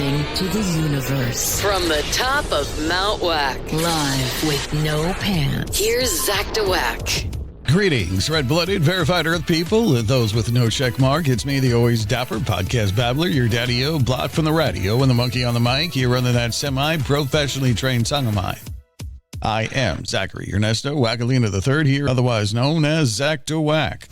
everything to the universe. From the top of Mount Wack. Live with no pants. Here's Zach DaWack. Greetings, red-blooded, verified Earth people, and those with no check mark. It's me, the always dapper podcast babbler, your daddy-o, blot from the radio, and the monkey on the mic. You're running that semi-professionally trained tongue of mine. I am Zachary Ernesto Wackalina III, here otherwise known as Zach DaWack.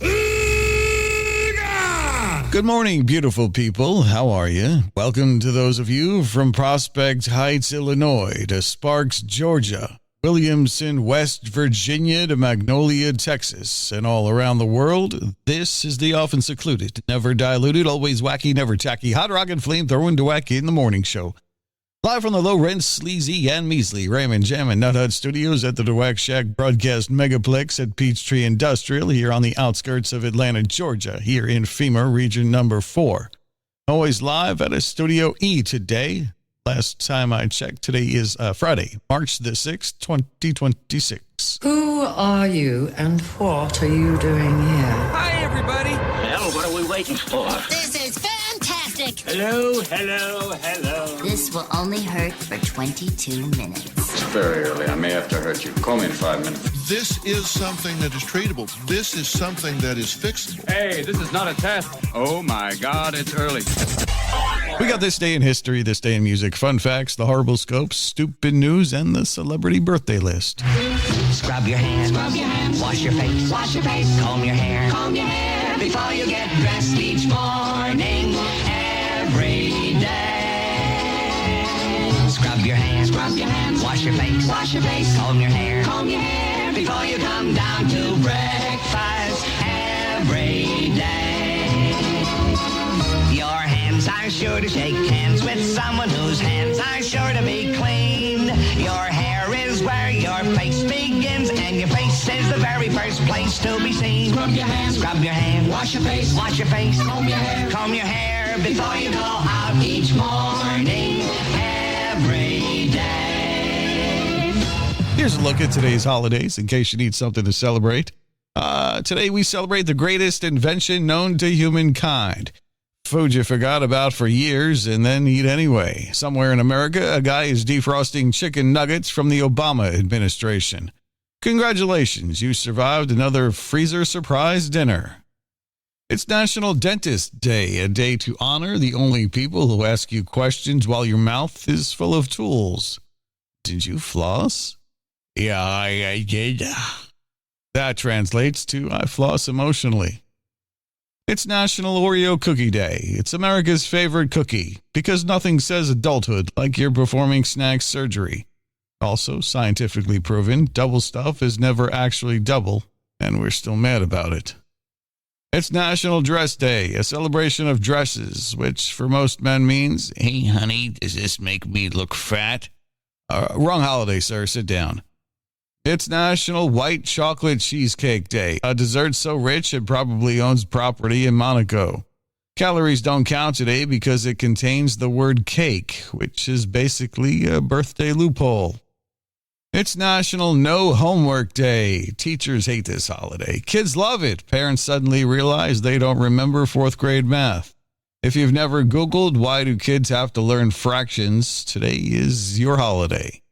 Good morning, beautiful people. How are you? Welcome to those of you from Prospect Heights, Illinois, to Sparks, Georgia, Williamson, West Virginia, to Magnolia, Texas, and all around the world. This is the often secluded, never diluted, always wacky, never tacky, hot rocket flame-throwing DaWack in the morning show. Live from the low-rent, sleazy, and measly Raymond Jam and Nut Hut Studios at the DaWack Shack Broadcast Megaplex at Peachtree Industrial here on the outskirts of Atlanta, Georgia, here in FEMA Region Number 4. Always live at a Studio E today. Last time I checked, today is Friday, March the 6th, 2026. Who are you and what are you doing here? Hi, everybody. Well, what are we waiting for? This is fantastic. Hello, hello, hello. This will only hurt for 22 minutes. It's very early. I may have to hurt you. Call me in 5 minutes. This is something that is treatable. This is something that is fixable. Hey, this is not a test. Oh, my God, it's early. We got this day in history, this day in music, fun facts, the horrible scopes, stupid news, and the celebrity birthday list. Scrub your hands. Wash your face. Comb your hair. Before you get dressed each morning, every day. Scrub your hands. Wash your face. Comb your hair. Before you come down to breakfast, every day. Your hands are sure to shake hands with someone whose hands are sure to be clean. Your hair is where your face begins, and your face is the very first place to be seen. Scrub your hands. Wash your face. Comb your hair before you go out each morning, every day. Here's a look at today's holidays, in case you need something to celebrate. Today we celebrate the greatest invention known to humankind. Food you forgot about for years and then eat anyway. Somewhere in America, a guy is defrosting chicken nuggets from the Obama administration. Congratulations, you survived another freezer surprise dinner. It's National Dentist Day, a day to honor the only people who ask you questions while your mouth is full of tools. Did you floss? Yeah, I did. That translates to I floss emotionally. It's National Oreo Cookie Day. It's America's favorite cookie, because nothing says adulthood like you're performing snack surgery. Also, scientifically proven, double stuff is never actually double, and we're still mad about it. It's National Dress Day, a celebration of dresses, which for most men means, hey honey, does this make me look fat? Wrong holiday, sir, sit down. It's National White Chocolate Cheesecake Day, a dessert so rich it probably owns property in Monaco. Calories don't count today because it contains the word cake, which is basically a birthday loophole. It's National No Homework Day. Teachers hate this holiday. Kids love it. Parents suddenly realize they don't remember fourth grade math. If you've never Googled why do kids have to learn fractions, today is your holiday.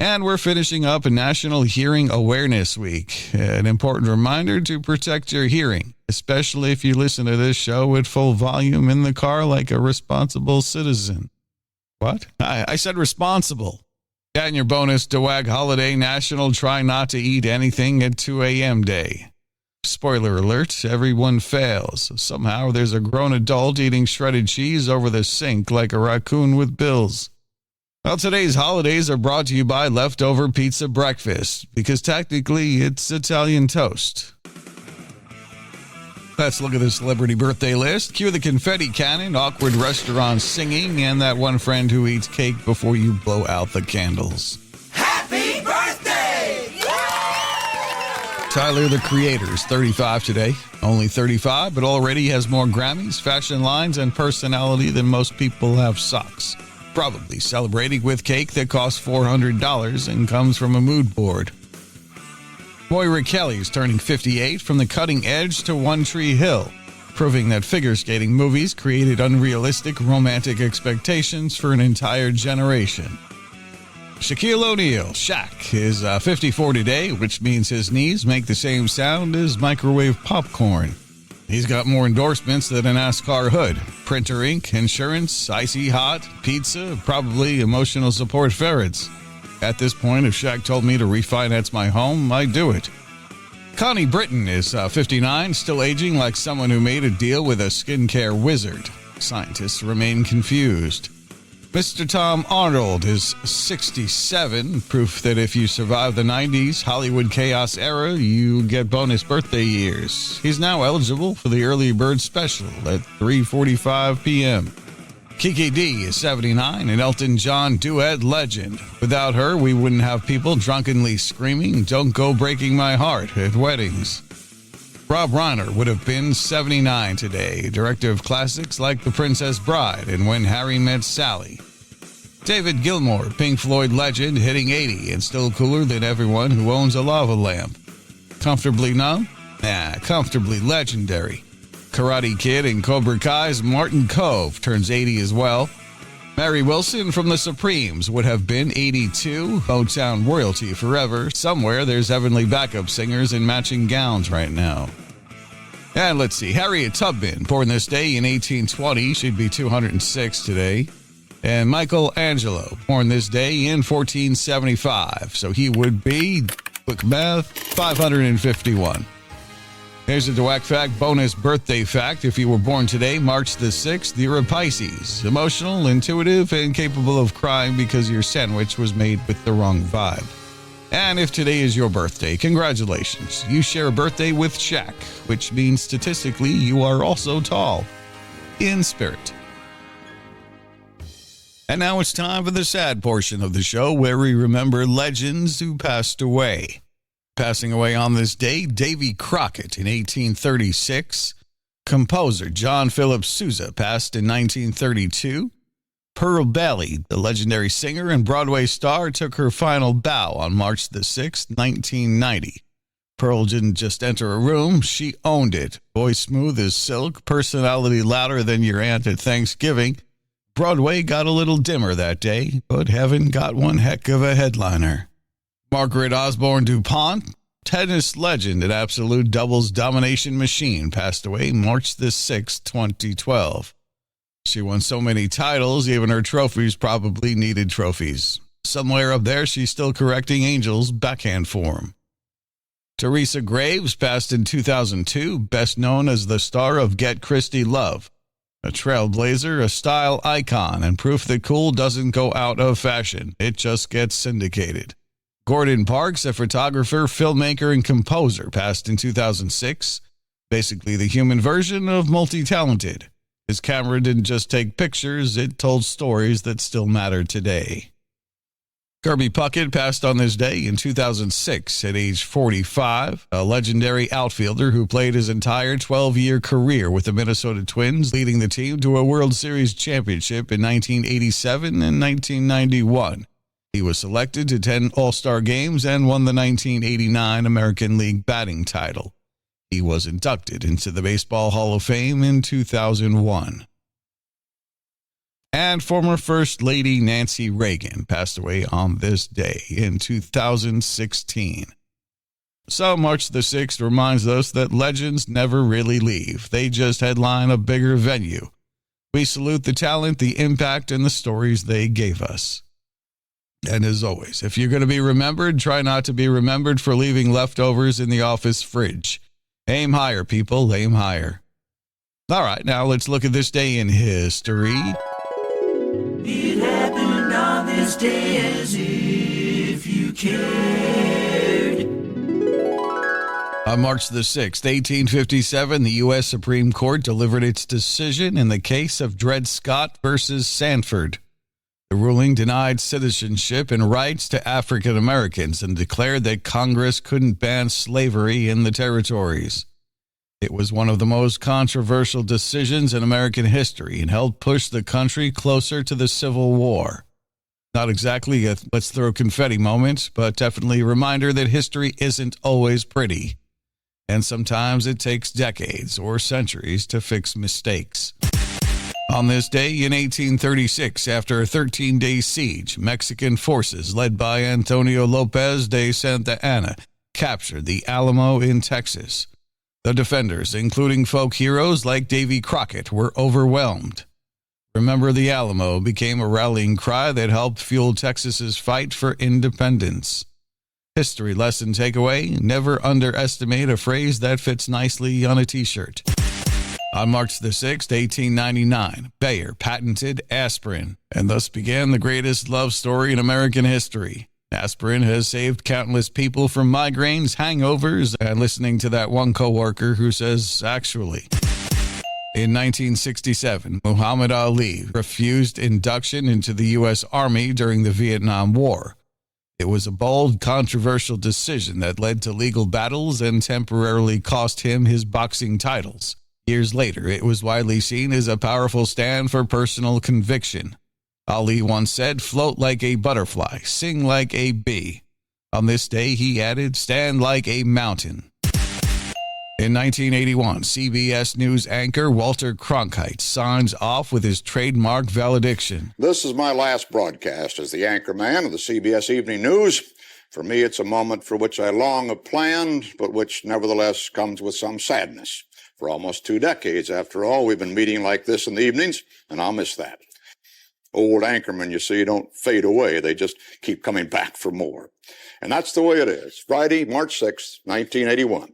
And we're finishing up a National Hearing Awareness Week, an important reminder to protect your hearing, especially if you listen to this show at full volume in the car like a responsible citizen. What? I said responsible. And your bonus DaWack Holiday National Try Not to Eat Anything at 2 a.m. Day. Spoiler alert, everyone fails. Somehow there's a grown adult eating shredded cheese over the sink like a raccoon with bills. Well, today's holidays are brought to you by Leftover Pizza Breakfast, because technically it's Italian toast. Let's look at the celebrity birthday list. Cue the confetti cannon, awkward restaurant singing, and that one friend who eats cake before you blow out the candles. Happy birthday! Tyler, the Creator, is 35 today. Only 35, but already has more Grammys, fashion lines, and personality than most people have socks. Probably celebrating with cake that costs $400 and comes from a mood board. Moira Kelly is turning 58, from the cutting edge to One Tree Hill. proving that figure skating movies created unrealistic romantic expectations for an entire generation. Shaquille O'Neal, Shaq, is 54 today, which means his knees make the same sound as microwave popcorn. He's got more endorsements than a NASCAR hood. Printer ink, insurance, icy hot, pizza, probably emotional support ferrets. At this point, if Shaq told me to refinance my home, I'd do it. Connie Britton is 59, still aging like someone who made a deal with a skincare wizard. Scientists remain confused. Mr. Tom Arnold is 67, proof that if you survive the 90s Hollywood chaos era, you get bonus birthday years. He's now eligible for the early bird special at 3:45 p.m. Kiki D is 79, an Elton John duet legend. Without her, we wouldn't have people drunkenly screaming, "Don't go breaking my heart" at weddings. Rob Reiner would have been 79 today, director of classics like The Princess Bride and When Harry Met Sally. David Gilmour, Pink Floyd legend, hitting 80 and still cooler than everyone who owns a lava lamp. Comfortably numb? Nah, comfortably legendary. Karate Kid and Cobra Kai's Martin Kove turns 80 as well. Mary Wilson from the Supremes would have been 82, Motown royalty forever. Somewhere there's heavenly backup singers in matching gowns right now. And let's see, Harriet Tubman, born this day in 1820, she'd be 206 today. And Michelangelo, born this day in 1475, so he would be, quick math, 551. Here's a DaWack fact, bonus birthday fact. If you were born today, March the 6th, you're a Pisces. Emotional, intuitive, and capable of crying because your sandwich was made with the wrong vibe. And if today is your birthday, congratulations. You share a birthday with Shaq, which means statistically you are also tall. In spirit. And now it's time for the sad portion of the show where we remember legends who passed away. Passing away on this day, Davy Crockett in 1836. Composer John Philip Sousa passed in 1932. Pearl Bailey, the legendary singer and Broadway star, took her final bow on March the 6th, 1990. Pearl didn't just enter a room, she owned it. Voice smooth as silk, personality louder than your aunt at Thanksgiving. Broadway got a little dimmer that day, but heaven got one heck of a headliner. Margaret Osborne DuPont, tennis legend and absolute doubles domination machine, passed away March the 6th, 2012. She won so many titles, even her trophies probably needed trophies. Somewhere up there, she's still correcting Angel's backhand form. Teresa Graves passed in 2002, best known as the star of Get Christie Love. A trailblazer, a style icon, and proof that cool doesn't go out of fashion. It just gets syndicated. Gordon Parks, a photographer, filmmaker, and composer, passed in 2006. Basically the human version of multi-talented. His camera didn't just take pictures, it told stories that still matter today. Kirby Puckett passed on this day in 2006 at age 45, a legendary outfielder who played his entire 12-year career with the Minnesota Twins, leading the team to a World Series championship in 1987 and 1991. He was selected to 10 All-Star games and won the 1989 American League batting title. He was inducted into the Baseball Hall of Fame in 2001. And former First Lady Nancy Reagan passed away on this day in 2016. So March the 6th reminds us that legends never really leave. They just headline a bigger venue. We salute the talent, the impact, and the stories they gave us. And as always, if you're going to be remembered, try not to be remembered for leaving leftovers in the office fridge. Aim higher, people, aim higher. All right, now let's look at this day in history. It happened on this day as if you cared. On March the 6th, 1857, the U.S. Supreme Court delivered its decision in the case of Dred Scott versus Sanford. The ruling denied citizenship and rights to African Americans and declared that Congress couldn't ban slavery in the territories. It was one of the most controversial decisions in American history and helped push the country closer to the Civil War. Not exactly a let's throw confetti moment, but definitely a reminder that history isn't always pretty. and sometimes it takes decades or centuries to fix mistakes. On this day in 1836, after a 13-day siege, Mexican forces led by Antonio Lopez de Santa Anna captured the Alamo in Texas. The defenders, including folk heroes like Davy Crockett, were overwhelmed. Remember the Alamo became a rallying cry that helped fuel Texas's fight for independence. History lesson takeaway: never underestimate a phrase that fits nicely on a t-shirt. On March the 6th, 1899, Bayer patented aspirin, and thus began the greatest love story in American history. Aspirin has saved countless people from migraines, hangovers, and listening to that one coworker who says, actually. In 1967, Muhammad Ali refused induction into the U.S. Army during the Vietnam War. It was a bold, controversial decision that led to legal battles and temporarily cost him his boxing titles. Years later, it was widely seen as a powerful stand for personal conviction. Ali once said, "Float like a butterfly, sing like a bee." On this day, he added, "Stand like a mountain." In 1981, CBS News anchor Walter Cronkite signs off with his trademark valediction. This is my last broadcast as the anchorman of the CBS Evening News. For me, it's a moment for which I long have planned, but which nevertheless comes with some sadness. For almost 2 decades, after all, we've been meeting like this in the evenings, and I'll miss that. Old anchormen, you see, don't fade away. They just keep coming back for more. And that's the way it is. Friday, March 6th, 1981.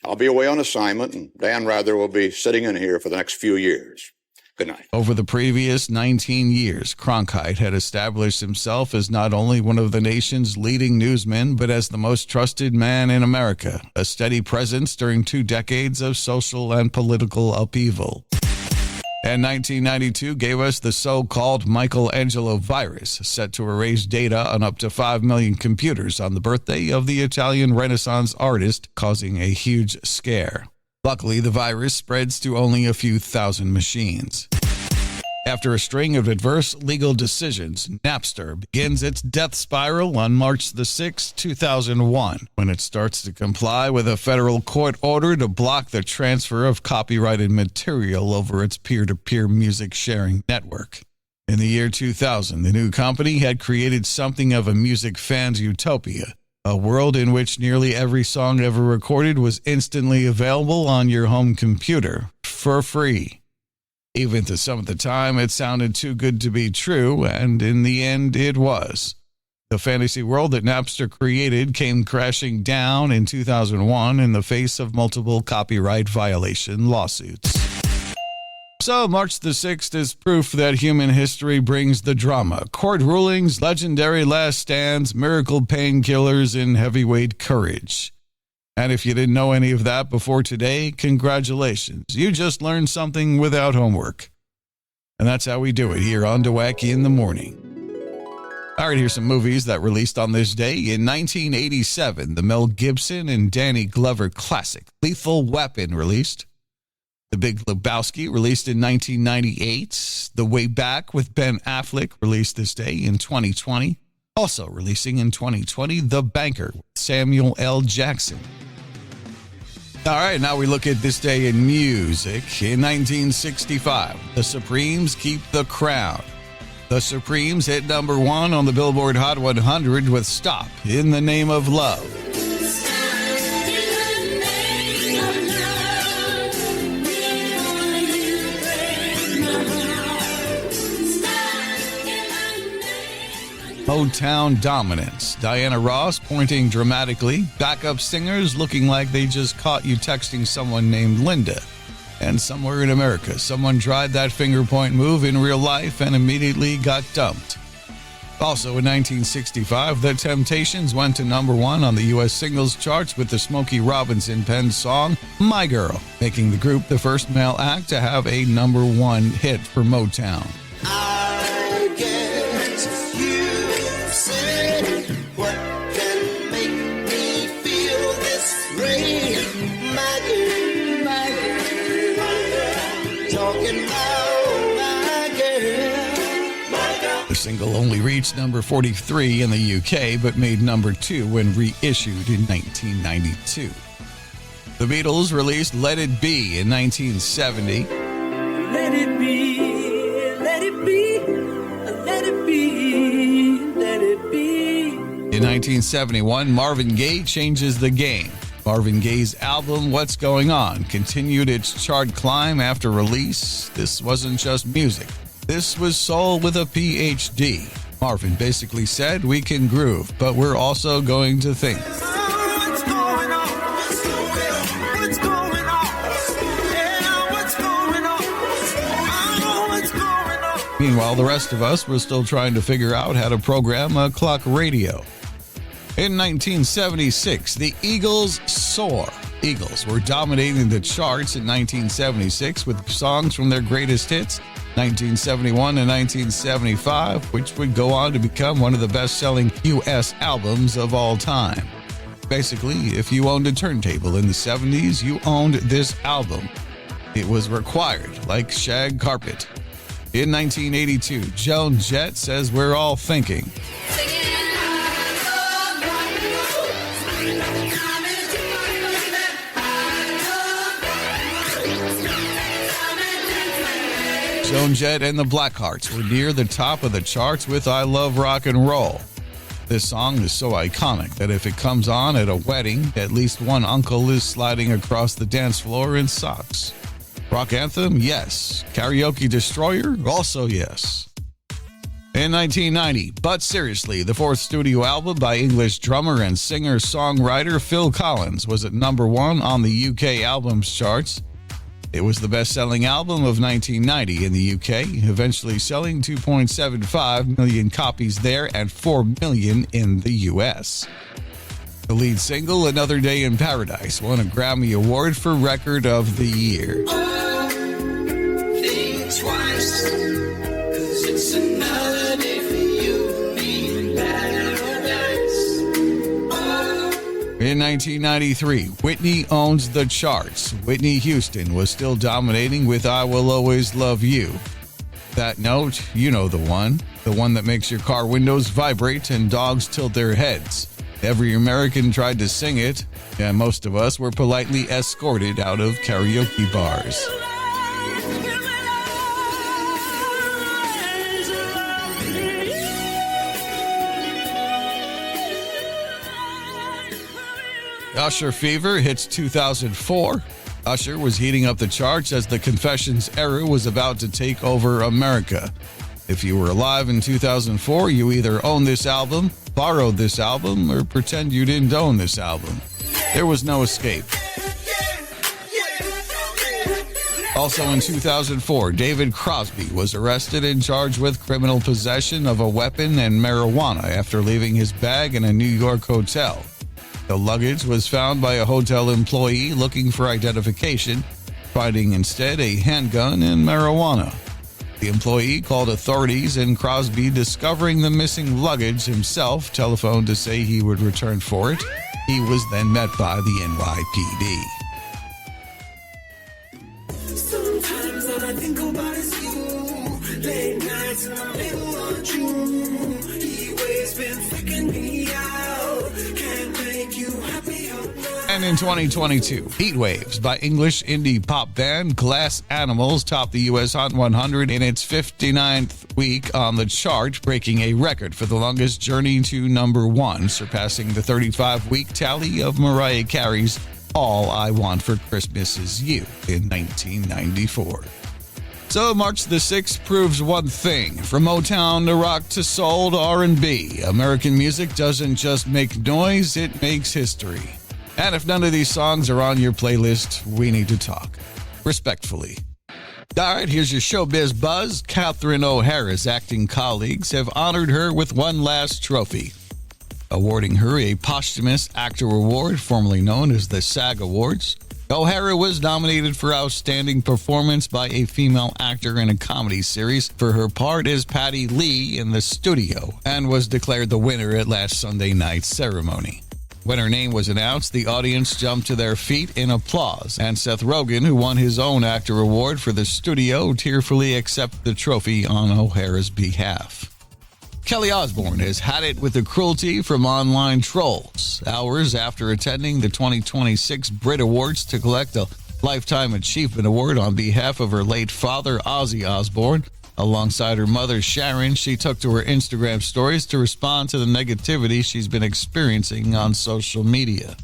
I'll be away on assignment, and Dan Rather will be sitting in here for the next few years. Good night. Over the previous 19 years, Cronkite had established himself as not only one of the nation's leading newsmen, but as the most trusted man in America, a steady presence during 2 decades of social and political upheaval. And 1992 gave us the so-called Michelangelo virus, set to erase data on up to 5 million computers on the birthday of the Italian Renaissance artist, causing a huge scare. Luckily, the virus spreads to only a few thousand machines. After a string of adverse legal decisions, Napster begins its death spiral on March the 6th, 2001, when it starts to comply with a federal court order to block the transfer of copyrighted material over its peer-to-peer music sharing network. In the year 2000, the new company had created something of a music fan's utopia, a world in which nearly every song ever recorded was instantly available on your home computer for free. Even to some of the time, it sounded too good to be true, and in the end, it was. The fantasy world that Napster created came crashing down in 2001 in the face of multiple copyright violation lawsuits. So, March the 6th is proof that human history brings the drama, court rulings, legendary last stands, miracle painkillers, and heavyweight courage. And if you didn't know any of that before today, congratulations. You just learned something without homework. And that's how we do it here on DaWack in the Morning. All right, here's some movies that released on this day. In 1987, the Mel Gibson and Danny Glover classic Lethal Weapon released. The Big Lebowski released in 1998. The Way Back with Ben Affleck released this day in 2020. Also releasing in 2020, The Banker with Samuel L. Jackson. All right, now we look at this day in music. In 1965, the Supremes keep the crown. The Supremes hit number 1 on the Billboard Hot 100 with Stop in the Name of Love. Motown dominance. Diana Ross pointing dramatically. Backup singers looking like they just caught you texting someone named Linda. And somewhere in America, someone tried that finger point move in real life and immediately got dumped. Also in 1965, The Temptations went to number 1 on the U.S. singles charts with the Smokey Robinson penned song, My Girl, making the group the first male act to have a number 1 hit for Motown. I guess you said what can make me feel this way, my girl, my girl, my girl, talking about my girl, my girl. The single only reached number 43 in the UK, but made number 2 when reissued in 1992. The Beatles released Let It Be in 1970. Let it be, let it be, let it be, let it be. In 1971, Marvin Gaye changes the game. Marvin Gaye's album, What's Going On, continued its chart climb after release. This wasn't just music. This was soul with a PhD. Marvin basically said, we can groove, but we're also going to think. What's going on? What's going on? What's going on? Yeah, what's going on? What's going on? Meanwhile, the rest of us were still trying to figure out how to program a clock radio. In 1976, the Eagles soar. Eagles were dominating the charts in 1976 with songs from their greatest hits, 1971 and 1975, which would go on to become one of the best-selling U.S. albums of all time. Basically, if you owned a turntable in the 70s, you owned this album. It was required, like shag carpet. In 1982, Joan Jett says we're all thinking. Joan Jett and the Blackhearts were near the top of the charts with I Love Rock and Roll. This song is so iconic that if it comes on at a wedding, at least one uncle is sliding across the dance floor in socks. Rock anthem? Yes. Karaoke destroyer? Also yes. In 1990, But Seriously, the fourth studio album by English drummer and singer-songwriter Phil Collins, was at number 1 on the UK albums charts. It was the best-selling album of 1990 in the UK, eventually selling 2.75 million copies there and 4 million in the US. The lead single, Another Day in Paradise, won a Grammy Award for Record of the Year. Think twice, 'cause it's another day for you and me in paradise. In 1993, Whitney owns the charts. Whitney Houston was still dominating with I Will Always Love You. That note, you know the one that makes your car windows vibrate and dogs tilt their heads. Every American tried to sing it, and most of us were politely escorted out of karaoke bars. Usher Fever hits 2004. Usher was heating up the charts as the Confessions era was about to take over America. If you were alive in 2004, you either owned this album, borrowed this album, or pretend you didn't own this album. There was no escape. Also in 2004, David Crosby was arrested and charged with criminal possession of a weapon and marijuana after leaving his bag in a New York hotel. The luggage was found by a hotel employee looking for identification, finding instead a handgun and marijuana. The employee called authorities, and Crosby, discovering the missing luggage himself, telephoned to say he would return for it. He was then met by the NYPD. Sometimes all I think about is you. Late nights in the middle of June. He always been freaking me out. Can't make you happy. And in 2022, Heat Waves by English indie pop band Glass Animals topped the U.S. Hot 100 in its 59th week on the chart, breaking a record for the longest journey to number 1, surpassing the 35-week tally of Mariah Carey's All I Want for Christmas Is You in 1994. So March the 6th proves one thing. From Motown to rock to soul to R&B, American music doesn't just make noise, it makes history. And if none of these songs are on your playlist, we need to talk. Respectfully. All right, here's your showbiz buzz. Catherine O'Hara's acting colleagues have honored her with one last trophy, awarding her a posthumous actor award, formerly known as the SAG Awards. O'Hara was nominated for Outstanding Performance by a Female Actor in a Comedy Series for her part as Patty Lee in The Studio, and was declared the winner at last Sunday night's ceremony. When her name was announced, the audience jumped to their feet in applause, and Seth Rogen, who won his own actor award for The Studio, tearfully accepted the trophy on O'Hara's behalf. Kelly Osbourne has had it with the cruelty from online trolls. Hours after attending the 2026 Brit Awards to collect a Lifetime Achievement Award on behalf of her late father, Ozzy Osbourne, alongside her mother, Sharon, she took to her Instagram stories to respond to the negativity she's been experiencing on social media.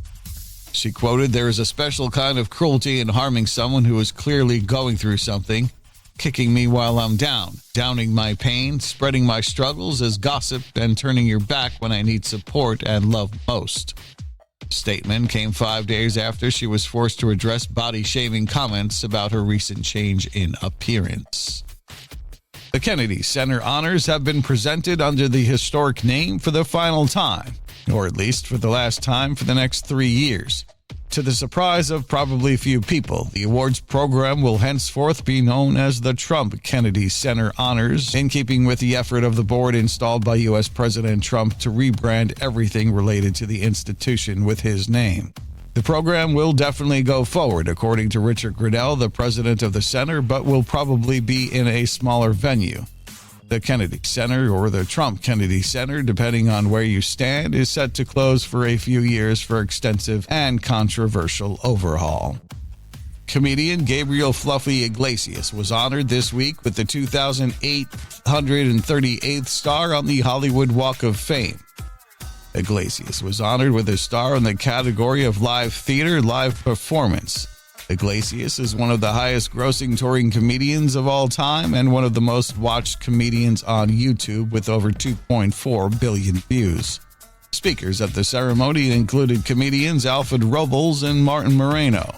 She quoted, "There is a special kind of cruelty in harming someone who is clearly going through something, kicking me while I'm down, downing my pain, spreading my struggles as gossip, and turning your back when I need support and love most." Statement came 5 days after she was forced to address body-shaming comments about her recent change in appearance. The Kennedy Center honors have been presented under the historic name for the final time, or at least for the last time for the next 3 years. To the surprise of probably few people, the awards program will henceforth be known as the Trump Kennedy Center Honors, in keeping with the effort of the board installed by U.S. President Trump to rebrand everything related to the institution with his name. The program will definitely go forward, according to Richard Grenell, the president of the center, but will probably be in a smaller venue. The Kennedy Center, or the Trump Kennedy Center, depending on where you stand, is set to close for a few years for extensive and controversial overhaul. Comedian Gabriel Fluffy Iglesias was honored this week with the 2,838th star on the Hollywood Walk of Fame. Iglesias was honored with a star in the category of live theater live performance. Iglesias is one of the highest-grossing touring comedians of all time and one of the most-watched comedians on YouTube with over 2.4 billion views. Speakers at the ceremony included comedians Alfred Robles and Martin Moreno.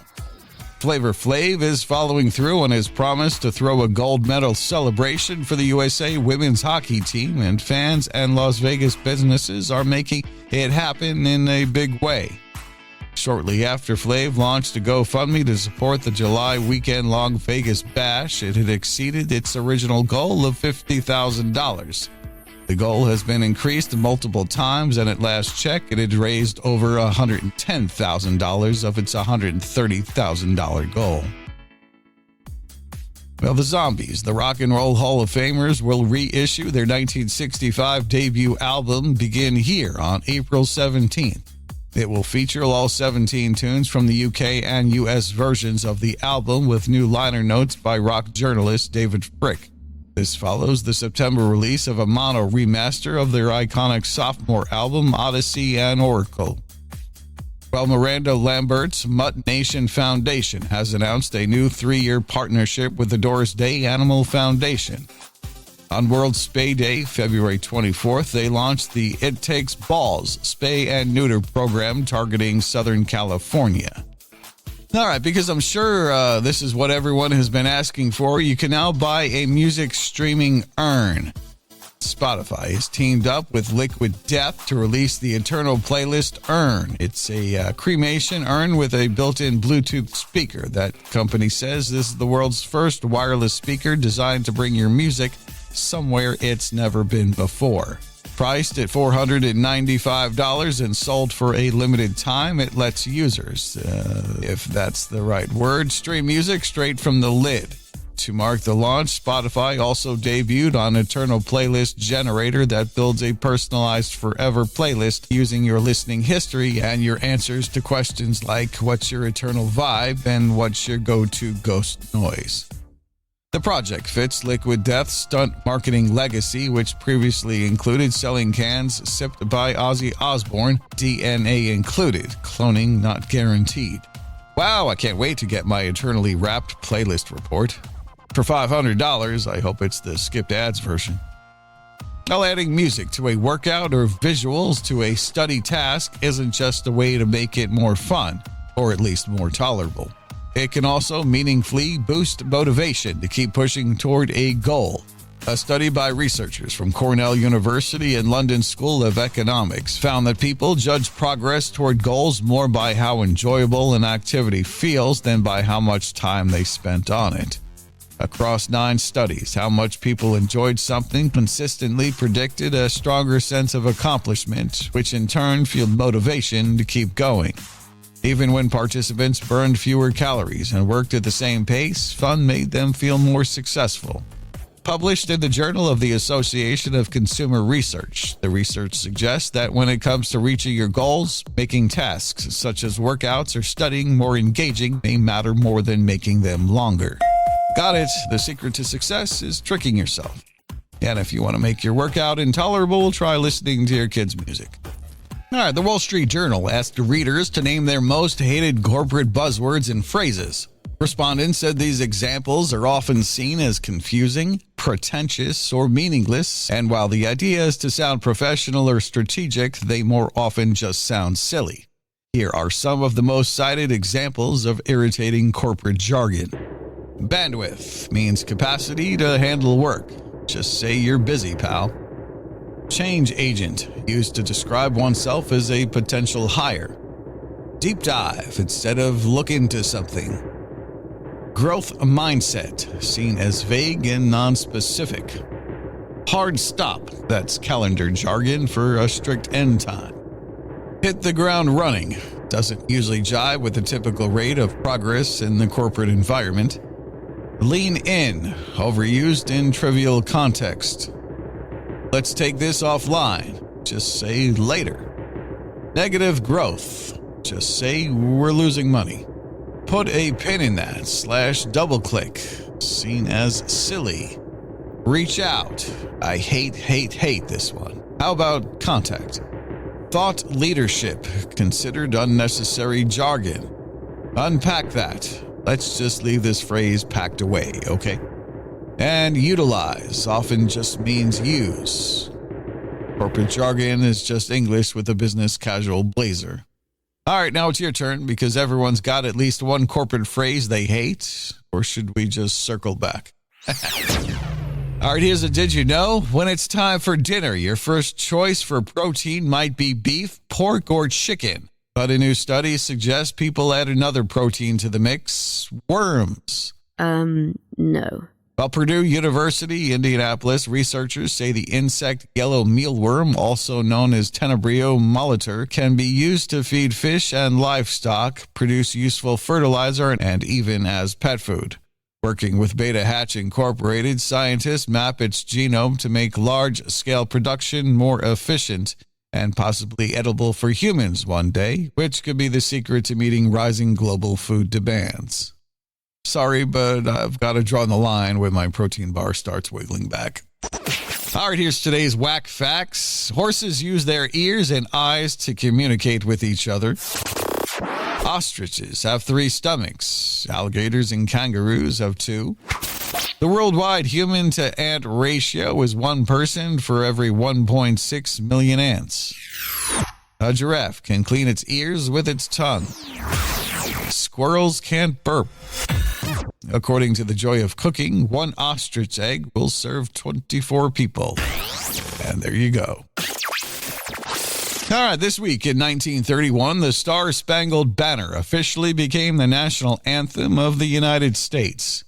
Flavor Flav is following through on his promise to throw a gold medal celebration for the USA women's hockey team, and fans and Las Vegas businesses are making it happen in a big way. Shortly after Flav launched a GoFundMe to support the July weekend-long Vegas Bash, it had exceeded its original goal of $50,000. The goal has been increased multiple times, and at last check, it had raised over $110,000 of its $130,000 goal. Well, the Zombies, the Rock and Roll Hall of Famers, will reissue their 1965 debut album Begin Here on April 17th. It will feature all 17 tunes from the UK and US versions of the album, with new liner notes by rock journalist David Frick. This follows the September release of a mono remaster of their iconic sophomore album, Odyssey and Oracle. Well, Miranda Lambert's Mutt Nation Foundation has announced a new 3-year partnership with the Doris Day Animal Foundation. On World Spay Day, February 24th, they launched the It Takes Balls Spay and Neuter program targeting Southern California. All right, because I'm sure this is what everyone has been asking for, you can now buy a music streaming urn. Spotify has teamed up with Liquid Death to release the Eternal Playlist Urn. It's a cremation urn with a built-in Bluetooth speaker. That company says this is the world's first wireless speaker designed to bring your music somewhere it's never been before. Priced at $495 and sold for a limited time, it lets users, if that's the right word, stream music straight from the lid. To mark the launch, Spotify also debuted an Eternal Playlist generator that builds a personalized forever playlist using your listening history and your answers to questions like what's your eternal vibe and what's your go-to ghost noise. The project fits Liquid Death's stunt marketing legacy, which previously included selling cans sipped by Ozzy Osbourne, DNA included, cloning not guaranteed. Wow, I can't wait to get my eternally wrapped playlist report. For $500, I hope it's the skipped ads version. Now, adding music to a workout or visuals to a study task isn't just a way to make it more fun, or at least more tolerable. It can also meaningfully boost motivation to keep pushing toward a goal. A study by researchers from Cornell University and London School of Economics found that people judge progress toward goals more by how enjoyable an activity feels than by how much time they spent on it. Across 9 studies, how much people enjoyed something consistently predicted a stronger sense of accomplishment, which in turn fueled motivation to keep going. Even when participants burned fewer calories and worked at the same pace, fun made them feel more successful. Published in the Journal of the Association of Consumer Research, the research suggests that when it comes to reaching your goals, making tasks such as workouts or studying more engaging may matter more than making them longer. Got it. The secret to success is tricking yourself. And if you want to make your workout intolerable, try listening to your kids' music. All right, the Wall Street Journal asked readers to name their most hated corporate buzzwords and phrases. Respondents said these examples are often seen as confusing, pretentious, or meaningless, and while the idea is to sound professional or strategic, they more often just sound silly. Here are some of the most cited examples of irritating corporate jargon. Bandwidth means capacity to handle work. Just say you're busy, pal. Change agent, used to describe oneself as a potential hire. Deep dive instead of look into something. Growth mindset, seen as vague and non-specific. Hard stop, that's calendar jargon for a strict end time. Hit the ground running, doesn't usually jive with the typical rate of progress in the corporate environment. Lean in, overused in trivial context. Let's take this offline, just say later. Negative growth, just say we're losing money. Put a pin in that / double click, seen as silly. Reach out. I hate this one. How about contact? Thought leadership, considered unnecessary jargon. Unpack that. Let's just leave this phrase packed away, okay? And utilize often just means use. Corporate jargon is just English with a business casual blazer. All right, now it's your turn because everyone's got at least one corporate phrase they hate, or should we just circle back? All right, here's a did you know? When it's time for dinner, your first choice for protein might be beef, pork, or chicken. But a new study suggests people add another protein to the mix, worms. No. While Purdue University, Indianapolis, researchers say the insect yellow mealworm, also known as Tenebrio molitor, can be used to feed fish and livestock, produce useful fertilizer, and even as pet food. Working with Beta Hatch Incorporated, scientists map its genome to make large-scale production more efficient and possibly edible for humans one day, which could be the secret to meeting rising global food demands. Sorry, but I've got to draw the line when my protein bar starts wiggling back. All right, here's today's whack facts. Horses use their ears and eyes to communicate with each other. Ostriches have 3 stomachs. Alligators and kangaroos have 2. The worldwide human-to-ant ratio is 1 person for every 1.6 million ants. A giraffe can clean its ears with its tongue. Squirrels can't burp. According to The Joy of Cooking, 1 ostrich egg will serve 24 people. And there you go. All right, this week in 1931, the Star-Spangled Banner officially became the national anthem of the United States.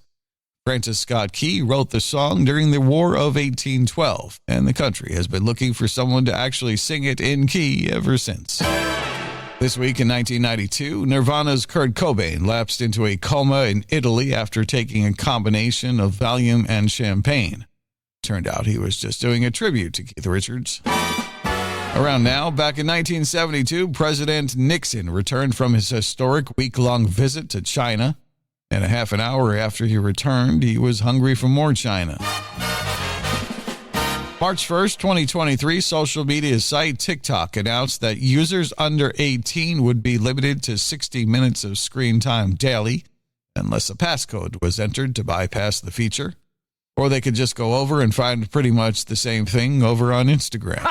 Francis Scott Key wrote the song during the War of 1812, and the country has been looking for someone to actually sing it in key ever since. This week in 1992, Nirvana's Kurt Cobain lapsed into a coma in Italy after taking a combination of Valium and champagne. Turned out he was just doing a tribute to Keith Richards. Around now, back in 1972, President Nixon returned from his historic week-long visit to China. And a half an hour after he returned, he was hungry for more China. March 1st, 2023, social media site TikTok announced that users under 18 would be limited to 60 minutes of screen time daily, unless a passcode was entered to bypass the feature. Or they could just go over and find pretty much the same thing over on Instagram.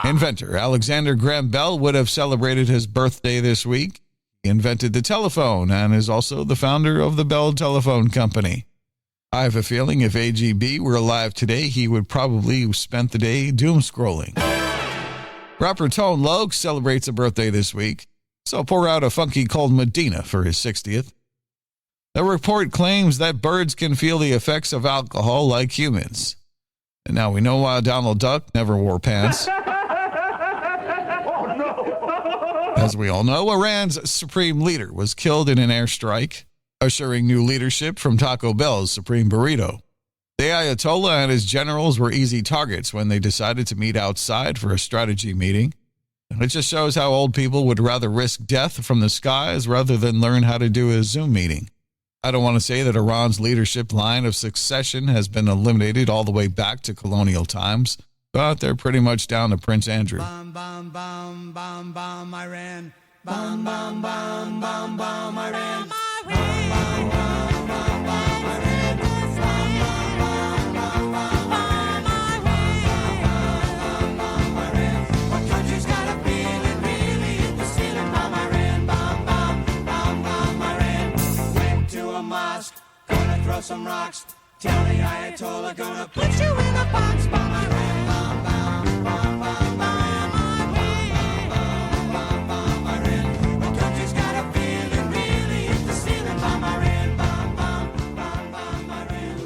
Inventor Alexander Graham Bell would have celebrated his birthday this week. He invented the telephone and is also the founder of the Bell Telephone Company. I have a feeling if AGB were alive today, he would probably have spent the day doom scrolling. Rapper Tone Loc celebrates a birthday this week, so pour out a funky cold Medina for his 60th. The report claims that birds can feel the effects of alcohol like humans. And now we know why Donald Duck never wore pants. As we all know, Iran's supreme leader was killed in an airstrike, assuring new leadership from Taco Bell's Supreme Burrito. The Ayatollah and his generals were easy targets when they decided to meet outside for a strategy meeting. It just shows how old people would rather risk death from the skies rather than learn how to do a Zoom meeting. I don't want to say that Iran's leadership line of succession has been eliminated all the way back to colonial times, but they're pretty much down to Prince Andrew. Bum, bum, bum, bum, bum, Iran. Bum, bum, bum, bum, bum, Iran. Throw some rocks. Tell the Ayatollah gonna put you in a box. Bomb Iran, bomb, bomb, bomb, bomb, bomb Iran. The country's got a feeling, really hit the ceiling. Bomb Iran, bomb, bomb, bomb, bomb Iran.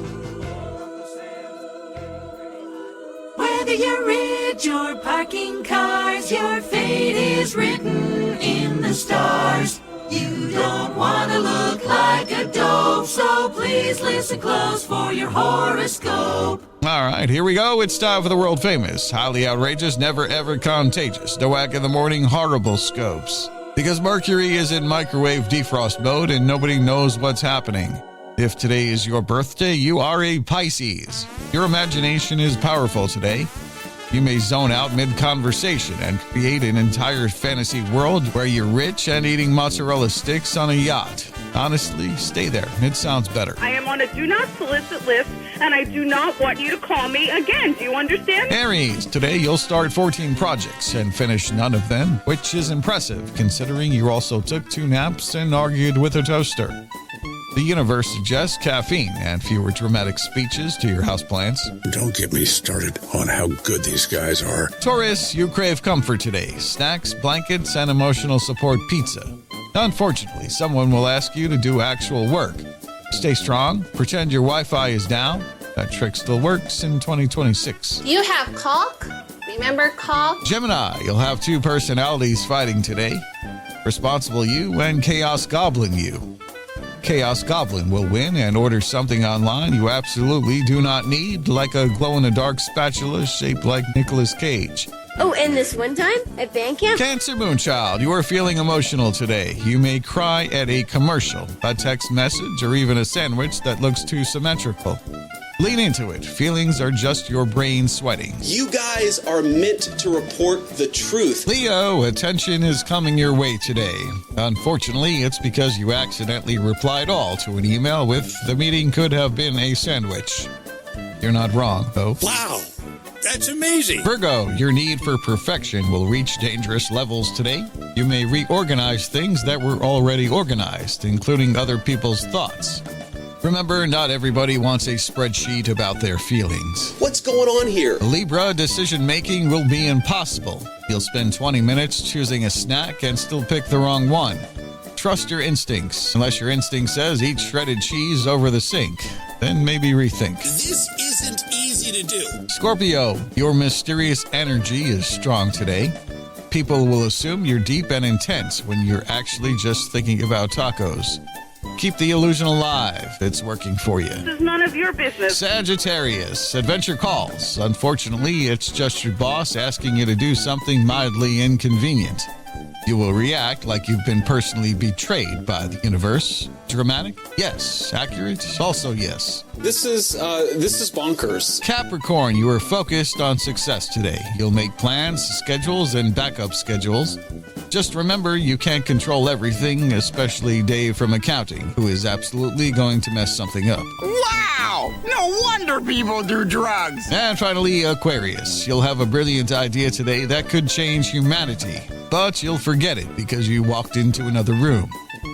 Whether you're rich or parking cars, your fate is written in the stars. You don't want to look like a dope, so please listen close for your horoscope. All right, here we go. It's time for the world famous, highly outrageous, never ever contagious, DaWack in the morning horrible scopes. Because Mercury is in microwave defrost mode and nobody knows what's happening. If today is your birthday, you are a Pisces. Your imagination is powerful today. You may zone out mid-conversation and create an entire fantasy world where you're rich and eating mozzarella sticks on a yacht. Honestly, stay there. It sounds better. I am on a do not solicit list, and I do not want you to call me again. Do you understand? Aries, today you'll start 14 projects and finish none of them, which is impressive considering you also took 2 naps and argued with a toaster. The universe suggests caffeine and fewer dramatic speeches to your houseplants. Don't get me started on how good these guys are. Taurus, you crave comfort today. Snacks, blankets, and emotional support pizza. Unfortunately, someone will ask you to do actual work. Stay strong. Pretend your Wi-Fi is down. That trick still works in 2026. You have caulk? Remember caulk? Gemini, you'll have 2 personalities fighting today. Responsible you and Chaos Goblin you. Chaos Goblin will win and order something online you absolutely do not need, like a glow-in-the-dark spatula shaped like Nicolas Cage. Oh, and this one time at band camp? Cancer Moonchild, you are feeling emotional today. You may cry at a commercial, a text message, or even a sandwich that looks too symmetrical. Lean into it. Feelings are just your brain sweating. You guys are meant to report the truth. Leo, attention is coming your way today. Unfortunately, it's because you accidentally replied all to an email with "the meeting could have been a sandwich." You're not wrong, though. Wow, that's amazing. Virgo, your need for perfection will reach dangerous levels today. You may reorganize things that were already organized, including other people's thoughts. Remember, not everybody wants a spreadsheet about their feelings. What's going on here? Libra, decision-making will be impossible. You'll spend 20 minutes choosing a snack and still pick the wrong one. Trust your instincts, unless your instinct says eat shredded cheese over the sink. Then maybe rethink. This isn't easy to do. Scorpio, your mysterious energy is strong today. People will assume you're deep and intense when you're actually just thinking about tacos. Keep the illusion alive. It's working for you. This is none of your business. Sagittarius, adventure calls. Unfortunately, it's just your boss asking you to do something mildly inconvenient. You will react like you've been personally betrayed by the universe. Dramatic? Yes. Accurate? Also yes. This is bonkers. Capricorn, you are focused on success today. You'll make plans, schedules, and backup schedules. Just remember, you can't control everything, especially Dave from accounting, who is absolutely going to mess something up. Wow! No wonder people do drugs! And finally, Aquarius. You'll have a brilliant idea today that could change humanity, but you'll forget it because you walked into another room.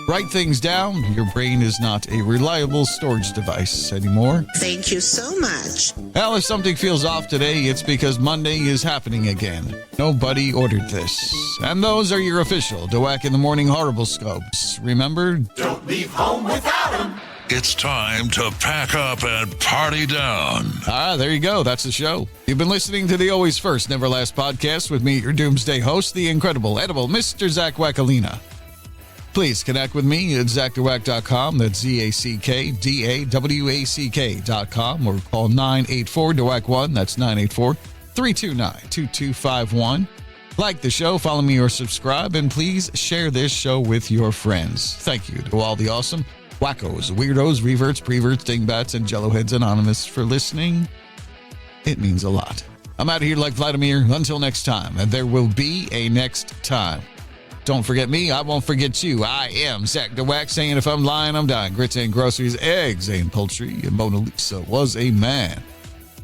Write things down. Your brain is not a reliable storage device anymore. Thank you so much. Well, if something feels off today, it's because Monday is happening again. Nobody ordered this. And those are your official DaWack in the Morning Horrible Scopes. Remember? Don't leave home without them. It's time to pack up and party down. There you go. That's the show. You've been listening to the Always First, Never Last podcast with me, your doomsday host, the incredible, edible Mr. Zach Wackalina. Please connect with me at ZachDaWack.com. That's ZACKDAWACK.com, or call 984-DaWack1. That's 984-329-2251. Like the show, follow me or subscribe, and please share this show with your friends. Thank you to all the awesome wackos, weirdos, reverts, preverts, dingbats, and jelloheads anonymous for listening. It means a lot. I'm out of here like Vladimir. Until next time, and there will be a next time. Don't forget me, I won't forget you. I am Zach DaWack, saying if I'm lying, I'm dying. Grits ain't groceries, eggs ain't poultry, and Mona Lisa was a man.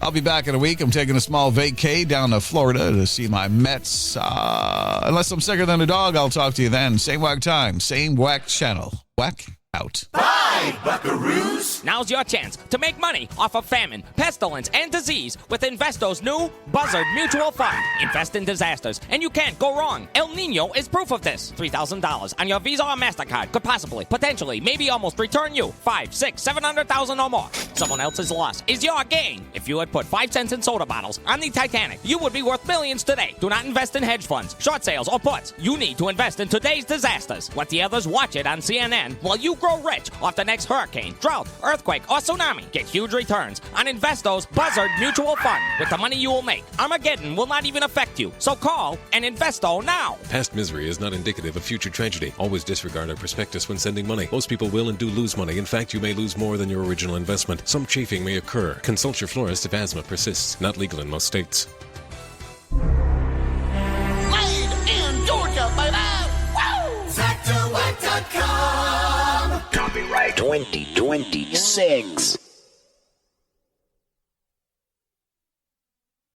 I'll be back in a week. I'm taking a small vacay down to Florida to see my Mets. Unless I'm sicker than a dog, I'll talk to you then. Same whack time, same whack channel. Whack out. Bye, buckaroos! Now's your chance to make money off of famine, pestilence, and disease with Investo's new Buzzard Mutual Fund. Invest in disasters, and you can't go wrong. El Nino is proof of this. $3,000 on your Visa or MasterCard could possibly, potentially, maybe almost return you $500,000, $600,000, $700,000 or more. Someone else's loss is your gain. If you had put 5 cents in soda bottles on the Titanic, you would be worth millions today. Do not invest in hedge funds, short sales, or puts. You need to invest in today's disasters. Let the others watch it on CNN while you grow rich off the next hurricane, drought, earthquake, or tsunami. Get huge returns on Investo's Buzzard Mutual Fund. With the money you will make, Armageddon will not even affect you. So call and Investo now. Past misery is not indicative of future tragedy. Always disregard our prospectus when sending money. Most people will and do lose money. In fact, you may lose more than your original investment. Some chafing may occur. Consult your florist if asthma persists. Not legal in most states. Made in Georgia, baby! Woo! ZachDaWack.com. Copyright 2026.